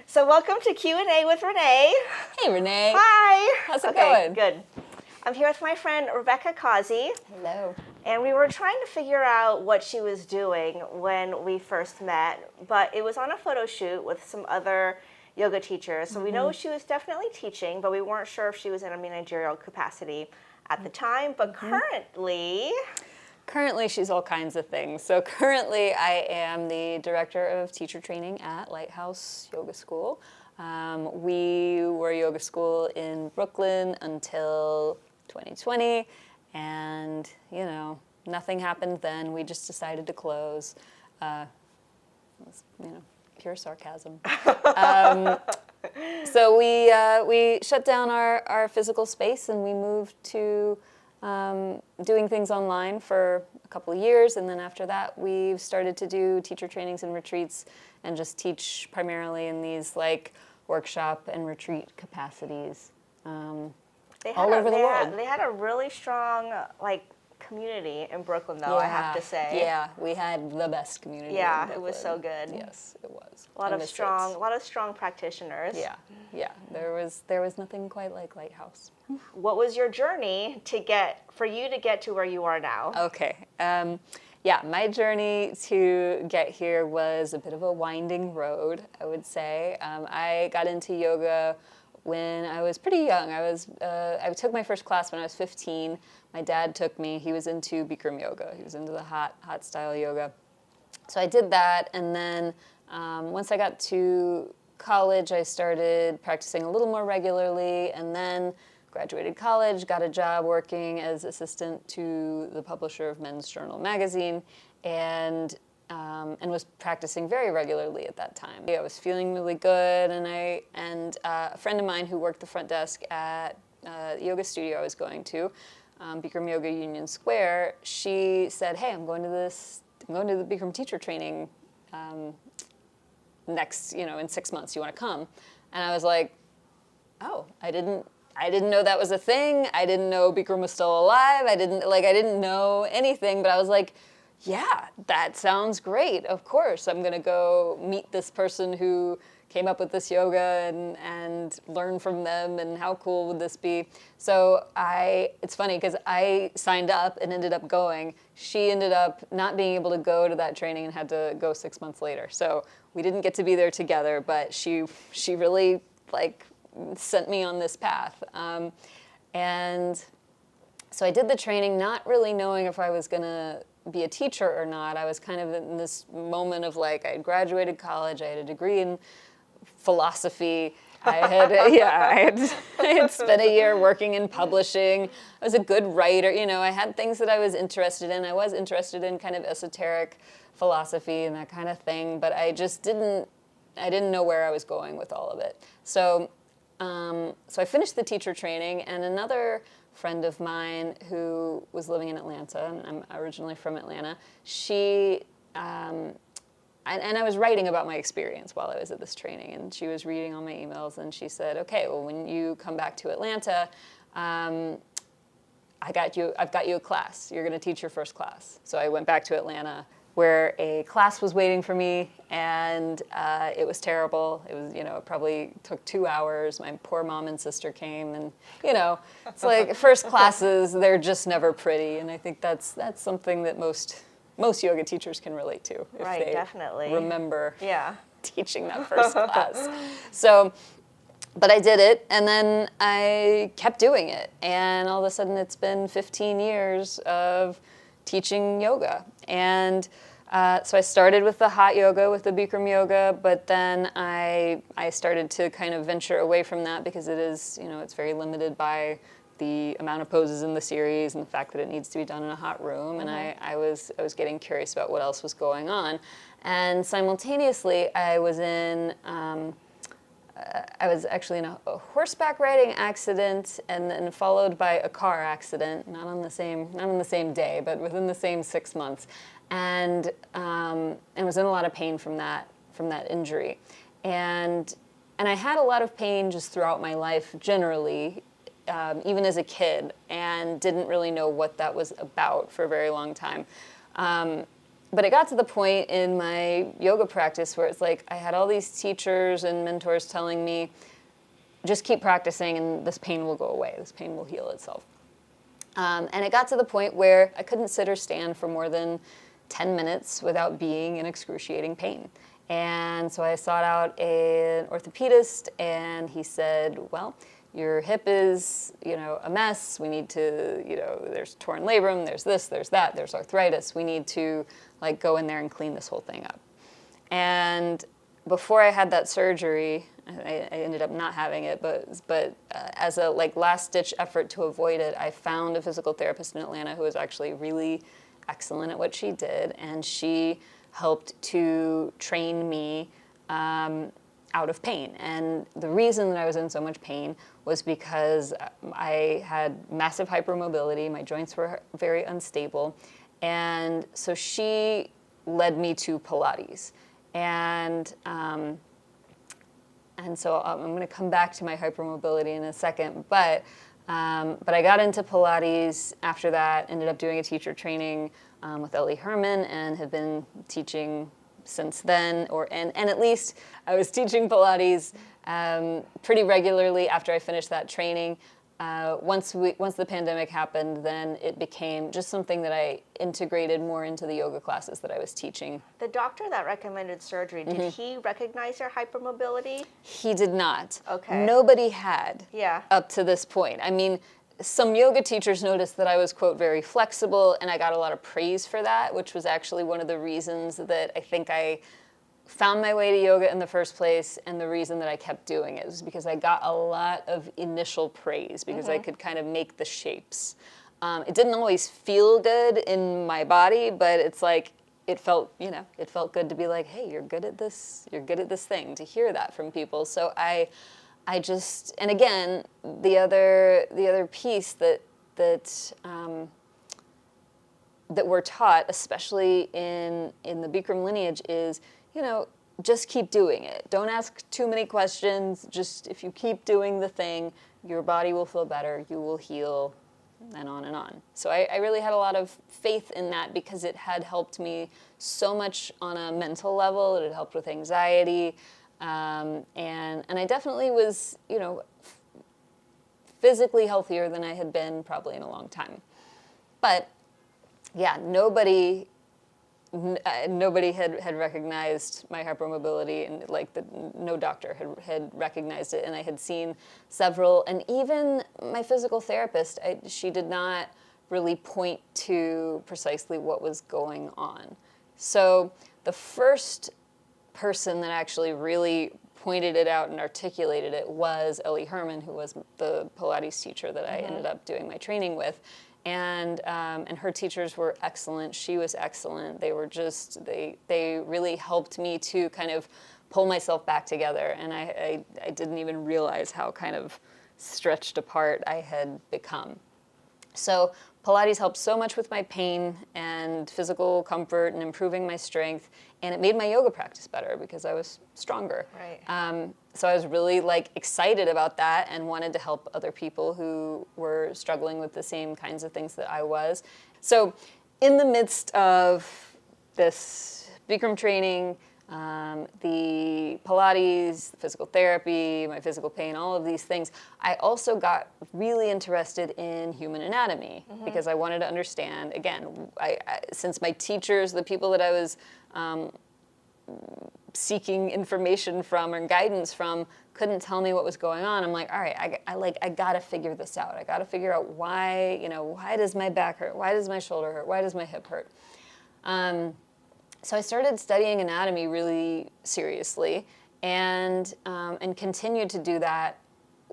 So welcome to Q&A with Renee. Hey, Renee. Hi. How's it going? Good. I'm here with my friend Rebecca Causey. Hello. And we were trying to figure out what she was doing when we first met, but it was on a photo shoot with some other yoga teachers. So we know she was definitely teaching, but we weren't sure if she was in a managerial capacity at the time. But Currently, she's all kinds of things. So currently, I am the director of teacher training at Lighthouse Yoga School. We were a yoga school in Brooklyn until 2020, and nothing happened then. We just decided to close. It was, pure sarcasm. So we shut down our physical space and we moved to doing things online for a couple of years, and then after that we've started to do teacher trainings and retreats and just teach primarily in these like workshop and retreat capacities all over the world. They had a really strong community in Brooklyn, though, I have to say. Yeah, we had the best community. Yeah, it was so good. Yes, it was. A lot of strong practitioners. Yeah. There was nothing quite like Lighthouse. What was your journey for you to get to where you are now? Okay. My journey to get here was a bit of a winding road, I would say. I got into yoga when I was pretty young. I took my first class when I was 15. My dad took me. He was into Bikram yoga. He was into the hot style yoga. So I did that, and then once I got to college, I started practicing a little more regularly, and then graduated college, got a job working as assistant to the publisher of Men's Journal magazine, and was practicing very regularly at that time. I was feeling really good, and a friend of mine who worked the front desk at the yoga studio I was going to, Bikram Yoga Union Square, she said, "Hey, I'm going to the Bikram teacher training next, in 6 months. You want to come?" And I was like, "Oh, I didn't know that was a thing. I didn't know Bikram was still alive. I didn't know anything, but I was like, yeah, that sounds great. Of course, I'm going to go meet this person who came up with this yoga and learn from them, and how cool would this be?" So it's funny because I signed up and ended up going. She ended up not being able to go to that training and had to go 6 months later. So we didn't get to be there together, but she really sent me on this path. And so I did the training not really knowing if I was going to be a teacher or not. I was kind of in this moment of I had graduated college, I had a degree in philosophy, I had spent a year working in publishing, I was a good writer, I had things that I was interested in. I was interested in kind of esoteric philosophy and that kind of thing, but I didn't know where I was going with all of it. So I finished the teacher training, and another friend of mine who was living in Atlanta, and I'm originally from Atlanta, she, and I was writing about my experience while I was at this training, and she was reading all my emails, and she said, "Okay, well, when you come back to Atlanta, I've got you a class. You're going to teach your first class." So I went back to Atlanta, where a class was waiting for me, and it was terrible. It was, it probably took 2 hours. My poor mom and sister came, and it's like first classes, they're just never pretty, and I think that's something that most yoga teachers can relate to if they definitely remember teaching that first class. So, but I did it, and then I kept doing it, and all of a sudden it's been 15 years of teaching yoga. And so I started with the hot yoga, with the Bikram yoga, but then I started to kind of venture away from that because it is, it's very limited by the amount of poses in the series and the fact that it needs to be done in a hot room. And I was getting curious about what else was going on. And simultaneously, I was actually in a horseback riding accident, and then followed by a car accident, not on the same day, but within the same 6 months, and was in a lot of pain from that injury, and I had a lot of pain just throughout my life generally, even as a kid, and didn't really know what that was about for a very long time. But it got to the point in my yoga practice where it's like I had all these teachers and mentors telling me, just keep practicing and this pain will go away. This pain will heal itself. And it got to the point where I couldn't sit or stand for more than 10 minutes without being in excruciating pain. And so I sought out an orthopedist, and he said, well, your hip is, a mess. We need to, there's torn labrum, there's this, there's that, there's arthritis. We need to go in there and clean this whole thing up. And before I had that surgery, I ended up not having it, but as a last-ditch effort to avoid it, I found a physical therapist in Atlanta who was actually really excellent at what she did, and she helped to train me out of pain. And the reason that I was in so much pain was because I had massive hypermobility, my joints were very unstable, and so she led me to Pilates. And so I'm going to come back to my hypermobility in a second, but I got into Pilates after that, ended up doing a teacher training with Ellie Herman, and have been teaching since then, and at least I was teaching Pilates pretty regularly after I finished that training. Once the pandemic happened, then it became just something that I integrated more into the yoga classes that I was teaching. The doctor that recommended surgery, did he recognize your hypermobility? He did not. Okay. Nobody had. Yeah. Up to this point. I mean, some yoga teachers noticed that I was, quote, very flexible, and I got a lot of praise for that, which was actually one of the reasons that I think I found my way to yoga in the first place, and the reason that I kept doing it was because I got a lot of initial praise because I could kind of make the shapes. It didn't always feel good in my body, but it's like it felt good to be like, hey, you're good at this thing, to hear that from people. So I just, and again, the other piece that we're taught, especially in the Bikram lineage, is just keep doing it. Don't ask too many questions. Just if you keep doing the thing, your body will feel better, you will heal, and on and on. So I really had a lot of faith in that because it had helped me so much on a mental level. It had helped with anxiety, and I definitely was, physically healthier than I had been probably in a long time. But yeah, nobody had recognized my hypermobility, and no doctor had recognized it. And I had seen several, and even my physical therapist, she did not really point to precisely what was going on. So the first person that actually really pointed it out and articulated it was Ellie Herman, who was the Pilates teacher that I ended up doing my training with. And her teachers were excellent. She was excellent. They were they really helped me to kind of pull myself back together. And I didn't even realize how kind of stretched apart I had become. So Pilates helped so much with my pain and physical comfort and improving my strength. And it made my yoga practice better because I was stronger. Right. So I was really excited about that and wanted to help other people who were struggling with the same kinds of things that I was. So in the midst of this Bikram training, the Pilates, the physical therapy, my physical pain, all of these things, I also got really interested in human anatomy because I wanted to understand, again, since my teachers, the people that I was seeking information from or guidance from, couldn't tell me what was going on. I'm like, all right, I gotta figure this out. I gotta figure out why does my back hurt? Why does my shoulder hurt? Why does my hip hurt? So I started studying anatomy really seriously, and continued to do that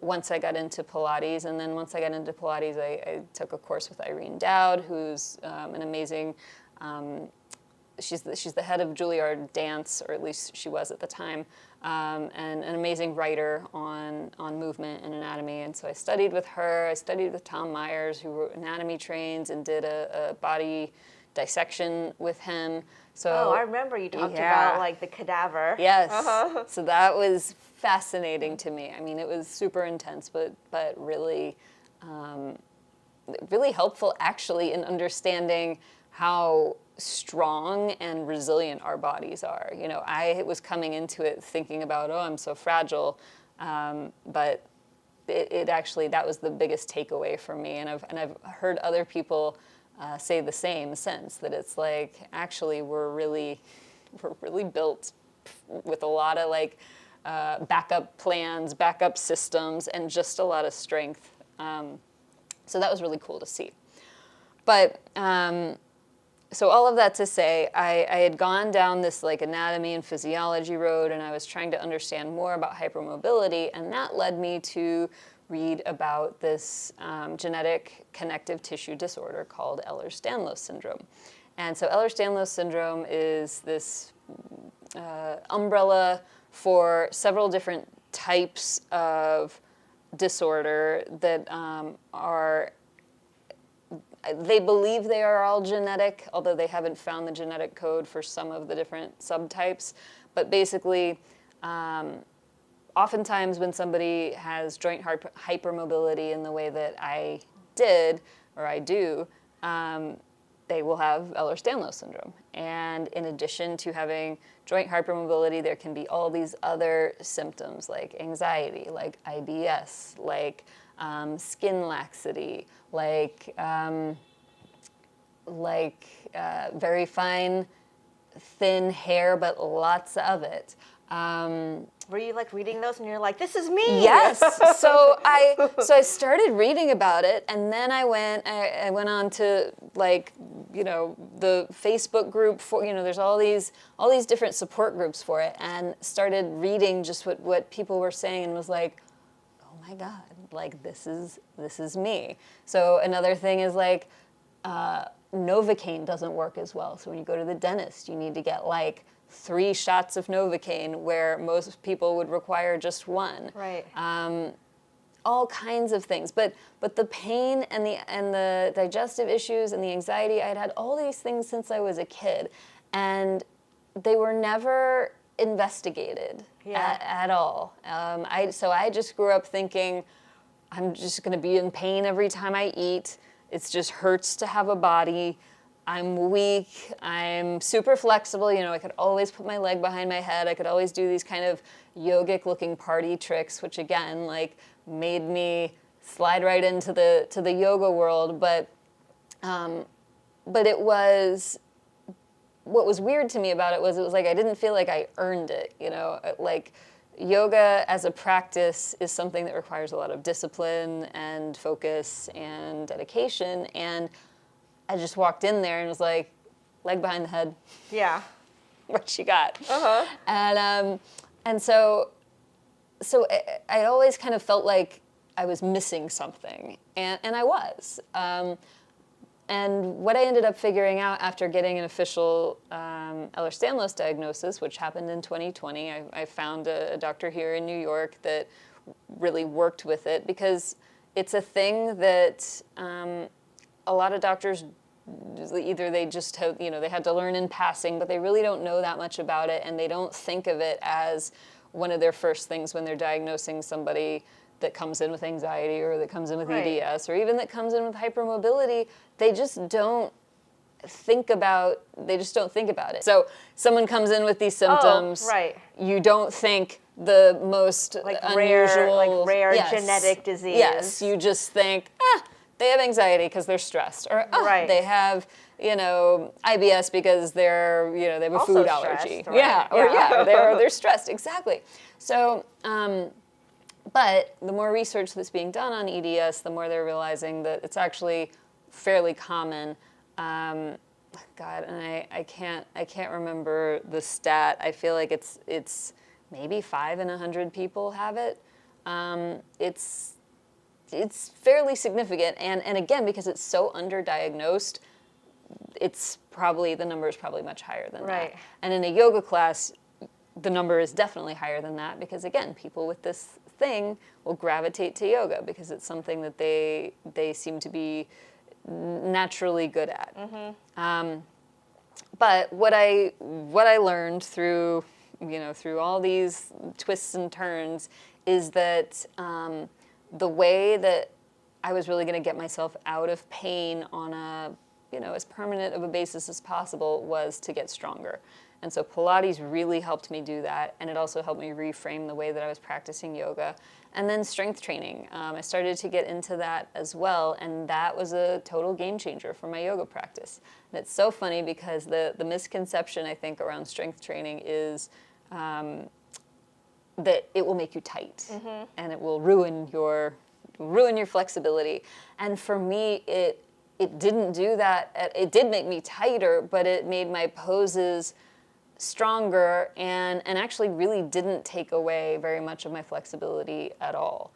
once I got into Pilates. And then once I got into Pilates, I took a course with Irene Dowd, who's an amazing. She's the head of Juilliard Dance, or at least she was at the time, and an amazing writer on movement and anatomy. And so I studied with her. I studied with Tom Myers, who wrote anatomy trains, and did a body dissection with him. So I remember you talked about the cadaver. Yes. So that was fascinating to me. I mean, it was super intense, but really, really helpful actually in understanding how strong and resilient our bodies are. You know, I was coming into it thinking about, oh, I'm so fragile, but it actually, that was the biggest takeaway for me. And I've heard other people say the same since, that it's like, actually, we're really built with a lot of like backup plans, backup systems, and just a lot of strength. So that was really cool to see. But so all of that to say, I had gone down this like anatomy and physiology road, and I was trying to understand more about hypermobility, and that led me to read about this genetic connective tissue disorder called Ehlers-Danlos syndrome. And so Ehlers-Danlos syndrome is this umbrella for several different types of disorder that they believe they are all genetic, although they haven't found the genetic code for some of the different subtypes. But basically, oftentimes when somebody has joint hypermobility in the way that I did, or I do, they will have Ehlers-Danlos syndrome. And in addition to having joint hypermobility, there can be all these other symptoms like anxiety, like IBS, like skin laxity, like very fine, thin hair, but lots of it. Were you like reading those and you're like, this is me? Yes. So I started reading about it, and then I went on to like, you know, the Facebook group for, you know, there's all these different support groups for it, and started reading just what people were saying, and was like, oh my God, like this is me. So another thing is like, Novocaine doesn't work as well. So when you go to the dentist, you need to get like 3 shots of Novocaine, where most people would require just 1. Right. All kinds of things, but the pain and the digestive issues and the anxiety, I'd had all these things since I was a kid, and they were never investigated at all. So I just grew up thinking, I'm just going to be in pain every time I eat. It just hurts to have a body. I'm weak, I'm super flexible, you know, I could always put my leg behind my head, I could always do these kind of yogic looking party tricks, which again, like, made me slide right into the yoga world, but it was, what was weird to me about it was like I didn't feel like I earned it, you know, like yoga as a practice is something that requires a lot of discipline and focus and dedication, and I just walked in there and was like, leg behind the head. Yeah. What you got? Uh-huh. And so I always kind of felt like I was missing something, and I was. And what I ended up figuring out after getting an official Ehlers-Danlos diagnosis, which happened in 2020, I found a doctor here in New York that really worked with it, because it's a thing that a lot of doctors, either they just have, you know, they had to learn in passing, but they really don't know that much about it, and they don't think of it as one of their first things when they're diagnosing somebody that comes in with anxiety, or that comes in with EDS, or even that comes in with hypermobility. They just don't think about it. So someone comes in with these symptoms, you don't think the most like unusual, rare genetic disease. Yes, you just think, they have anxiety because they're stressed, or they have, you know, IBS because they're, you know, they have a also food stressed, allergy. right? They're stressed, exactly. So, but the more research that's being done on EDS, the more they're realizing that it's actually fairly common. God, and I can't remember the stat. I feel like it's maybe 5 in 100 people have it. It's fairly significant, and again, because it's so underdiagnosed, the number is probably much higher than that. And in a yoga class, the number is definitely higher than that, because again, people with this thing will gravitate to yoga because it's something that they seem to be naturally good at. Mm-hmm. But what I learned through all these twists and turns is that the way that I was really going to get myself out of pain on a as permanent of a basis as possible was to get stronger. And so Pilates really helped me do that, and it also helped me reframe the way that I was practicing yoga. And then strength training. I started to get into that as well, and that was a total game changer for my yoga practice. And it's so funny because the misconception, I think, around strength training is that it will make you tight, and it will ruin your flexibility. And for me, it didn't do that. It did make me tighter, but it made my poses stronger and actually really didn't take away very much of my flexibility at all.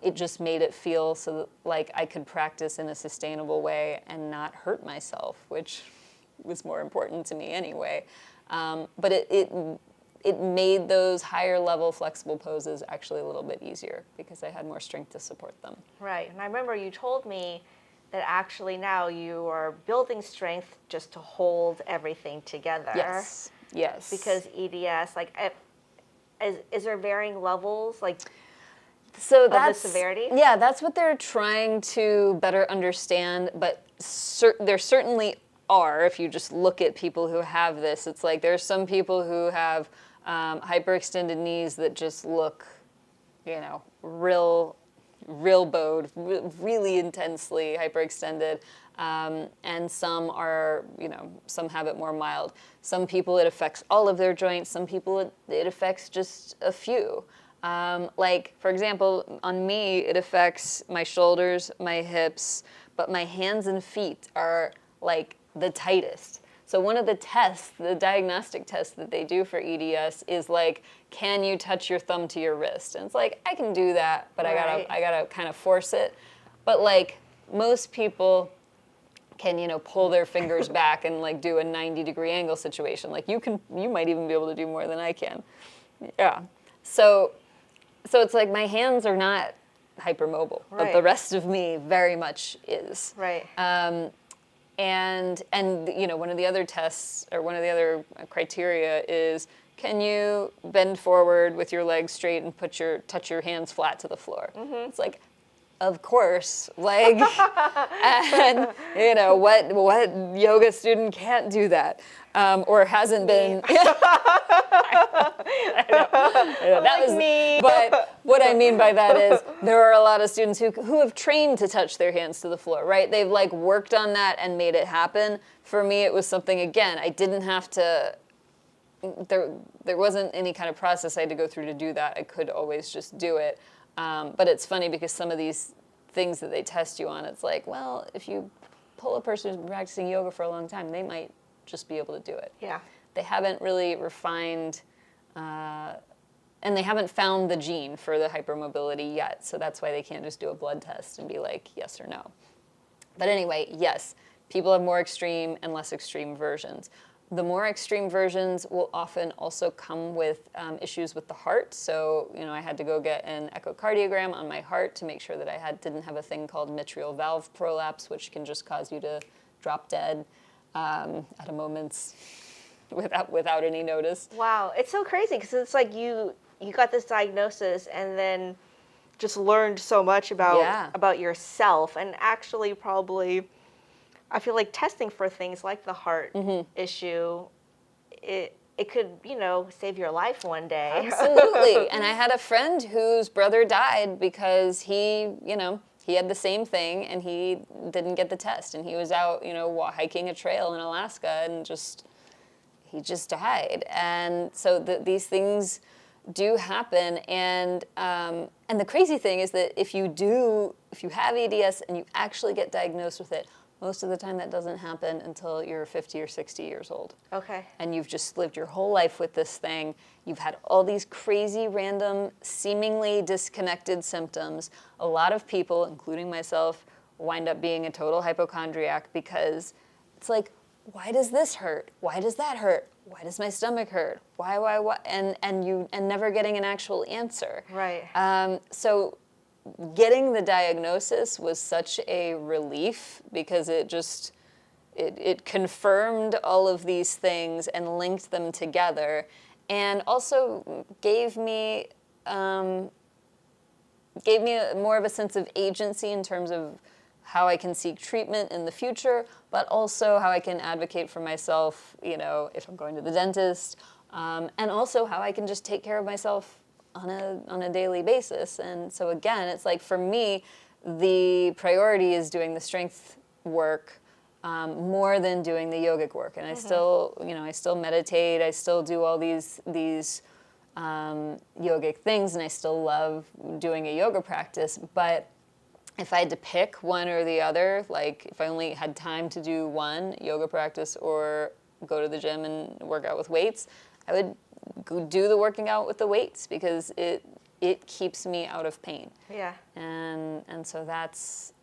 It just made it feel so that, like, I could practice in a sustainable way and not hurt myself, which was more important to me anyway. But it made those higher level flexible poses actually a little bit easier because I had more strength to support them. Right, and I remember you told me that actually now you are building strength just to hold everything together. Yes. Because EDS, like, is there varying levels, like, so of the severity? Yeah, that's what they're trying to better understand, but there certainly are. If you just look at people who have this, it's like there's some people who have hyperextended knees that just look, real bowed, really intensely hyperextended. And some are, some have it more mild. Some people it affects all of their joints. Some people it affects just a few. Like, for example, on me, it affects my shoulders, my hips, but my hands and feet are like the tightest. So one of the tests, the diagnostic tests that they do for EDS is like, can you touch your thumb to your wrist? And it's like, I can do that, but Right. I gotta kind of force it. But like most people can, pull their fingers back and like do a 90-degree angle situation. Like you might even be able to do more than I can. Yeah. So it's like my hands are not hypermobile, but the Right. rest of me very much is. Right. And one of the other tests or one of the other criteria is, can you bend forward with your legs straight and touch your hands flat to the floor? It's like, of course, like, and what yoga student can't do that, or hasn't been. I know, that was me. But what I mean by that is there are a lot of students who have trained to touch their hands to the floor, right? They've like worked on that and made it happen. For me, it was something, again, I didn't have to. There wasn't any kind of process I had to go through to do that. I could always just do it. But it's funny because some of these things that they test you on, it's like, well, if you pull a person who's been practicing yoga for a long time, they might just be able to do it. Yeah. They haven't really refined, and they haven't found the gene for the hypermobility yet. So that's why they can't just do a blood test and be like, yes or no. But anyway, yes, people have more extreme and less extreme versions. The more extreme versions will often also come with issues with the heart. So, I had to go get an echocardiogram on my heart to make sure that I didn't have a thing called mitral valve prolapse, which can just cause you to drop dead at a moment's without any notice. Wow, it's so crazy because it's like you got this diagnosis and then just learned so much about yourself, and actually probably, I feel like testing for things like the heart issue, it could, save your life one day. Absolutely. And I had a friend whose brother died because he had the same thing and he didn't get the test, and he was out, hiking a trail in Alaska and he just died. And so these things do happen, and the crazy thing is that if you have EDS and you actually get diagnosed with it, most of the time that doesn't happen until you're 50 or 60 years old. Okay. And you've just lived your whole life with this thing. You've had all these crazy, random, seemingly disconnected symptoms. A lot of people, including myself, wind up being a total hypochondriac because it's like, why does this hurt? Why does that hurt? Why does my stomach hurt? Why? And never getting an actual answer. Right. So getting the diagnosis was such a relief because it confirmed all of these things and linked them together, and also gave me more of a sense of agency in terms of how I can seek treatment in the future, but also how I can advocate for myself, you know, if I'm going to the dentist, and also how I can just take care of myself on a daily basis. And so again, it's like for me, the priority is doing the strength work more than doing the yogic work. And I still, you know, I still meditate. I still do all these yogic things, and I still love doing a yoga practice. But if I had to pick one or the other, like if I only had time to do one, yoga practice or go to the gym and work out with weights, I would do the working out with the weights because it keeps me out of pain. Yeah. And so that's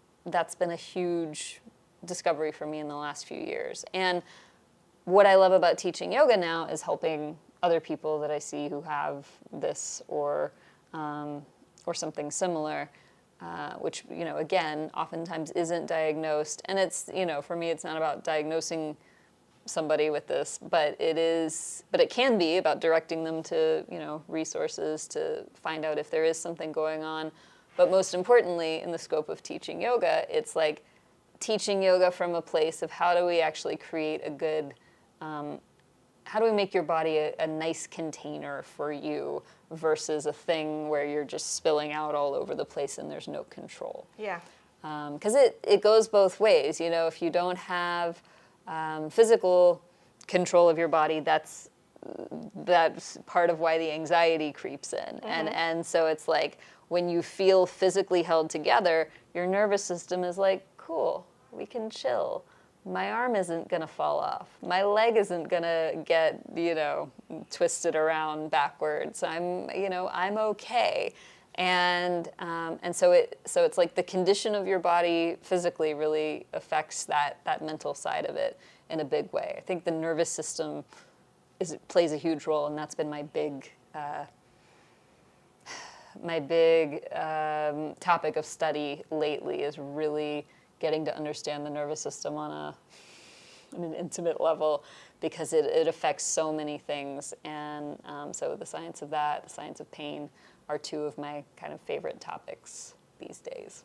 been a huge discovery for me in the last few years. And what I love about teaching yoga now is helping other people that I see who have this or something similar, which, you know, again, oftentimes isn't diagnosed. And it's, you know, for me, it's not about diagnosing somebody with this, but it can be about directing them to, you know, resources to find out if there is something going on. But most importantly, in the scope of teaching yoga, it's like teaching yoga from a place of how do we actually create a good, how do we make your body a nice container for you versus a thing where you're just spilling out all over the place and there's no control. Yeah. Because it goes both ways. You know, if you don't have physical control of your body, that's part of why the anxiety creeps in. And so it's like when you feel physically held together, your nervous system is like, cool, we can chill. My arm isn't going to fall off. My leg isn't going to get, you know, twisted around backwards. I'm okay. And so it's like the condition of your body physically really affects that mental side of it in a big way. I think the nervous system plays a huge role, and that's been my big topic of study lately, is really getting to understand the nervous system on an intimate level, because it affects so many things. And so the science of that, the science of pain, are two of my kind of favorite topics these days.